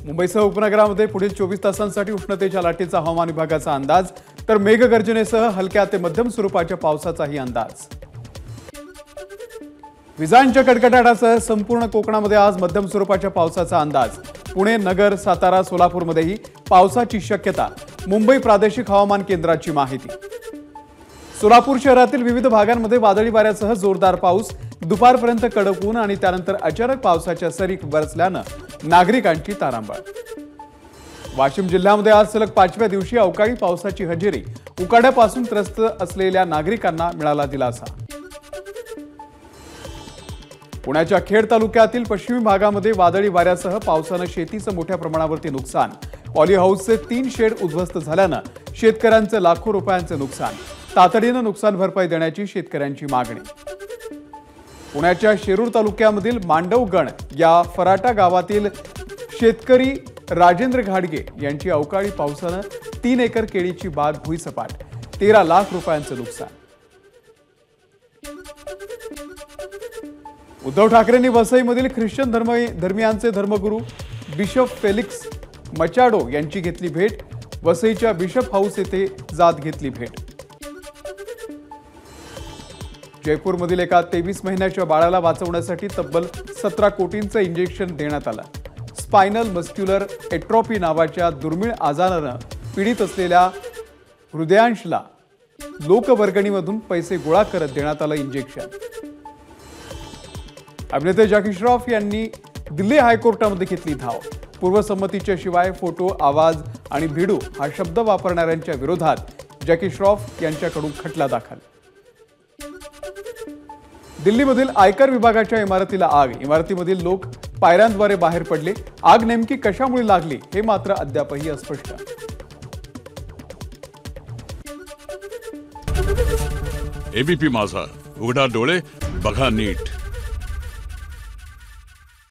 मुंबईसह उपनगरामध्ये पुढील 24 तासांसाठी उष्णतेच्या लाटेचा हवामान विभागाचा अंदाज, तर मेघगर्जनेसह हलक्या ते मध्यम स्वरूपाच्या पावसाचाही अंदाज। विजांच्या कडकडाटासह संपूर्ण कोकणामध्ये आज मध्यम स्वरूपाच्या पावसाचा अंदाज। पुणे, नगर, सातारा, सोलापूरमध्येही पावसाची शक्यता। मुंबई प्रादेशिक हवामान केंद्राची माहिती। सोलापूर शहरातील विविध भागांमध्ये वादळी वाऱ्यासह जोरदार पाऊस, दुपारपर्यंत कडक ऊन आणि त्यानंतर अचानक पावसाच्या सरी बरसल्यानं नागरिकांची तारांबळ। वाशिम जिल्ह्यामध्ये आज सलग 5व्या दिवशी अवकाळी पावसाची हजेरी, उकाड्यापासून त्रस्त असलेल्या नागरिकांना मिळाला दिलासा। पुण्याच्या खेड तालुक्यातील पश्चिमी भागामध्ये वादळी वाऱ्यासह पावसानं शेतीचं मोठ्या प्रमाणावरती नुकसान। पॉली हाऊसचे 3 शेड उद्ध्वस्त झाल्यानं शेतकऱ्यांचं लाखो रुपयांचं नुकसान। तातडीनं नुकसान भरपाई देण्याची शेतकऱ्यांची मागणी। पुण्याच्या शिरूर तालुक्यामधील मांडवगण या फराटा गावातील शेतकरी राजेंद्र घाडगे यांची अवकाळी पावसानं 3 एकर केळीची बाग भुईसपाट, 13 लाख रुपयांचं नुकसान। उद्धव ठाकरेंनी वसईमधील ख्रिश्चन धर्मीयांचे धर्मगुरू बिशप फेलिक्स मचाडो यांची घेतली भेट। वसईच्या बिशप हाऊस येथे जात घेतली भेट। जयपूरमधील एका 23 महिन्याच्या बाळाला वाचवण्यासाठी तब्बल 17 कोटींचं इंजेक्शन देण्यात आलं। स्पायनल मस्क्युलर एट्रोफी नावाच्या दुर्मिळ आजारानं पीडित असलेल्या हृदयांशला लोकवर्गणीमधून पैसे गोळा करत देण्यात आलं इंजेक्शन। अभिनेते जॅकी श्रॉफ यांनी दिल्ली हायकोर्टामध्ये घेतली धाव। पूर्वसंमतीच्या शिवाय फोटो, आवाज आणि व्हिडिओ हा शब्द वापरणाऱ्यांच्या विरोधात जॅकी श्रॉफ यांच्याकडून खटला दाखल। दिल्लीमधील आयकर विभागाच्या इमारतीला आग, इमारतीमधील लोक पायऱ्यांद्वारे बाहेर पडले। आग नेमकी कशामुळे लागली हे मात्र अद्यापही अस्पष्ट। एबीपी माझा, उघडा डोळे बघा नीट।